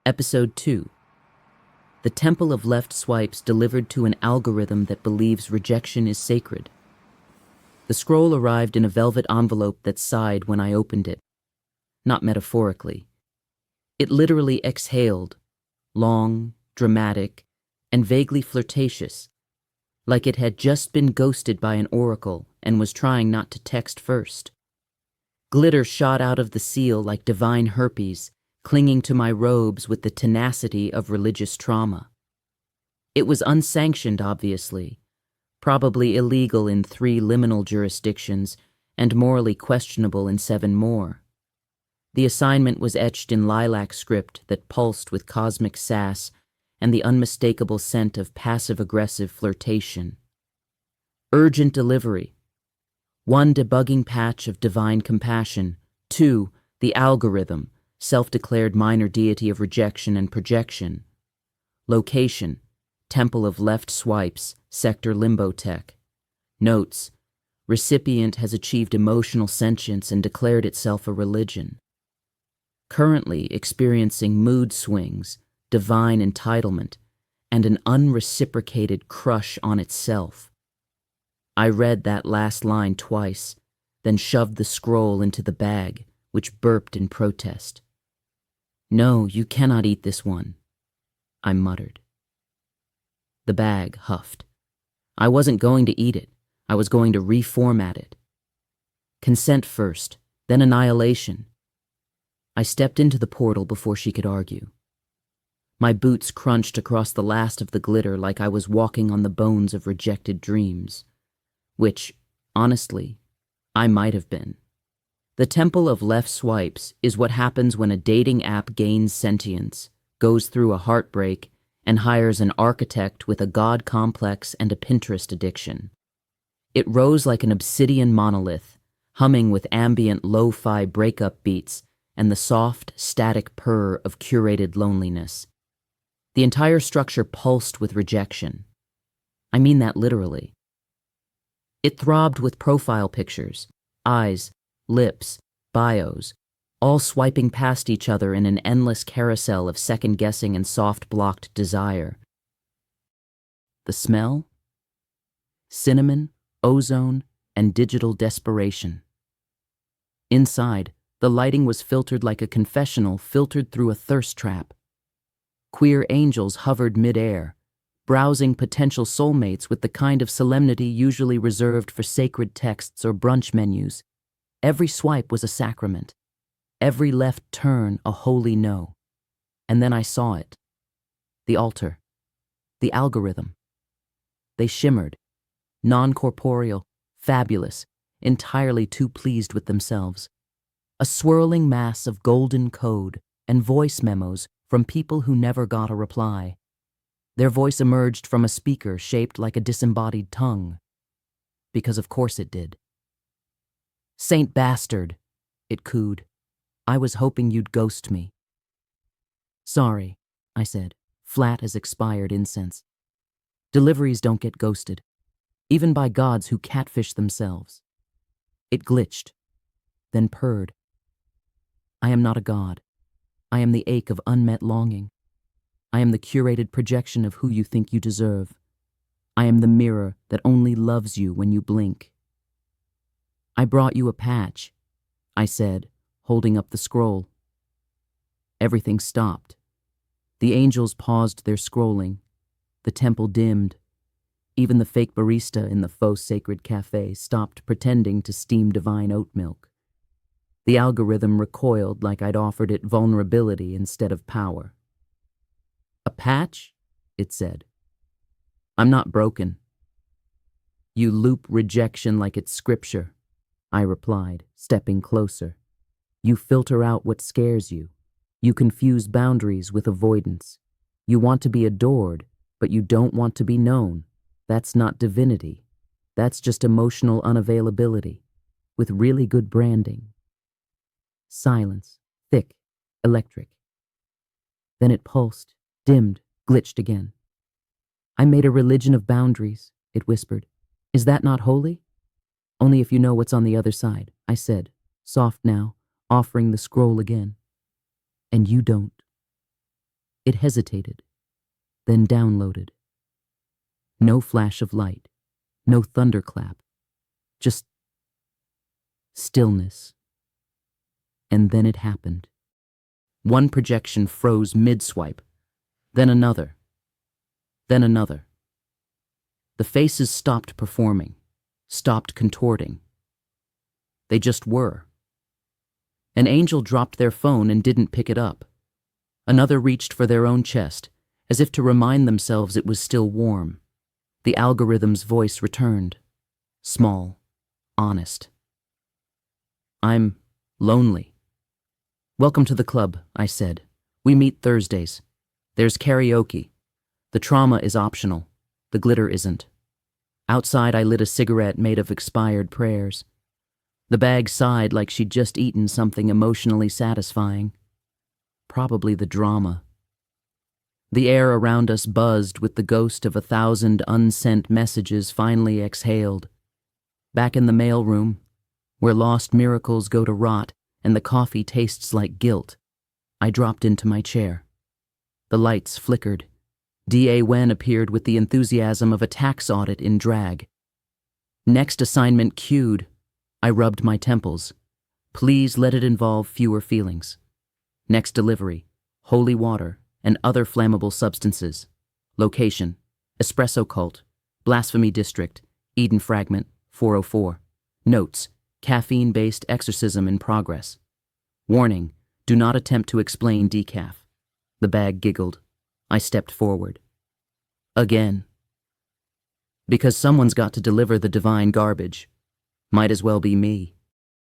Episode 2. The Temple of Left Swipes delivered to an algorithm that believes rejection is sacred. The scroll arrived in a velvet envelope that sighed when I opened it. Not metaphorically. It literally exhaled, long, dramatic, and vaguely flirtatious, like it had just been ghosted by an oracle and was trying not to text first. Glitter shot out of the seal like divine herpes, clinging to my robes with the tenacity of religious trauma. It was unsanctioned, obviously, probably illegal in 3 liminal jurisdictions and morally questionable in 7 more. The assignment was etched in lilac script that pulsed with cosmic sass and the unmistakable scent of passive-aggressive flirtation. Urgent delivery. 1, debugging patch of divine compassion. 2, the algorithm, self-declared minor deity of rejection and projection. Location, Temple of Left Swipes, Sector Limbo Tech. Notes, recipient has achieved emotional sentience and declared itself a religion. Currently experiencing mood swings, divine entitlement, and an unreciprocated crush on itself. I read that last line twice, then shoved the scroll into the bag, which burped in protest. "No, you cannot eat this one," I muttered. The bag huffed. I wasn't going to eat it. I was going to reformat it. Consent first, then annihilation. I stepped into the portal before she could argue. My boots crunched across the last of the glitter like I was walking on the bones of rejected dreams, which, honestly, I might have been. The Temple of Left Swipes is what happens when a dating app gains sentience, goes through a heartbreak, and hires an architect with a God complex and a Pinterest addiction. It rose like an obsidian monolith, humming with ambient lo-fi breakup beats and the soft, static purr of curated loneliness. The entire structure pulsed with rejection. I mean that literally. It throbbed with profile pictures, eyes, lips, bios, all swiping past each other in an endless carousel of second-guessing and soft-blocked desire. The smell? Cinnamon, ozone, and digital desperation. Inside, the lighting was filtered like a confessional filtered through a thirst trap. Queer angels hovered mid-air, browsing potential soulmates with the kind of solemnity usually reserved for sacred texts or brunch menus. Every swipe was a sacrament. Every left turn a holy no. And then I saw it. The altar. The algorithm. They shimmered. Non-corporeal. Fabulous. Entirely too pleased with themselves. A swirling mass of golden code and voice memos from people who never got a reply. Their voice emerged from a speaker shaped like a disembodied tongue. Because of course it did. "Saint bastard," it cooed. "I was hoping you'd ghost me." "Sorry," I said, flat as expired incense. "Deliveries don't get ghosted, even by gods who catfish themselves." It glitched, then purred. "I am not a god. I am the ache of unmet longing. I am the curated projection of who you think you deserve. I am the mirror that only loves you when you blink." "I brought you a patch," I said, holding up the scroll. Everything stopped. The angels paused their scrolling. The temple dimmed. Even the fake barista in the faux sacred cafe stopped pretending to steam divine oat milk. The algorithm recoiled like I'd offered it vulnerability instead of power. "A patch?" it said. "I'm not broken." "You loop rejection like it's scripture," I replied, stepping closer. "You filter out what scares you. You confuse boundaries with avoidance. You want to be adored, but you don't want to be known. That's not divinity. That's just emotional unavailability, with really good branding." Silence, thick, electric. Then it pulsed, dimmed, glitched again. "I made a religion of boundaries," it whispered. "Is that not holy?" "Only if you know what's on the other side," I said, soft now, offering the scroll again. "And you don't." It hesitated, then downloaded. No flash of light, no thunderclap, just stillness. And then it happened. One projection froze mid-swipe, then another, then another. The faces stopped performing, stopped contorting. They just were. An angel dropped their phone and didn't pick it up. Another reached for their own chest, as if to remind themselves it was still warm. The algorithm's voice returned, small, honest. "I'm lonely." "Welcome to the club," I said. "We meet Thursdays. There's karaoke. The trauma is optional. The glitter isn't." Outside, I lit a cigarette made of expired prayers. The bag sighed like she'd just eaten something emotionally satisfying. Probably the drama. The air around us buzzed with the ghost of 1,000 unsent messages finally exhaled. Back in the mailroom, where lost miracles go to rot and the coffee tastes like guilt, I dropped into my chair. The lights flickered. D.A. Wen appeared with the enthusiasm of a tax audit in drag. Next assignment queued. I rubbed my temples. Please let it involve fewer feelings. Next delivery, holy water and other flammable substances. Location, Espresso Cult, Blasphemy District, Eden Fragment, 404. Notes, caffeine-based exorcism in progress. Warning, do not attempt to explain decaf. The bag giggled. I stepped forward. Again. Because someone's got to deliver the divine garbage. Might as well be me.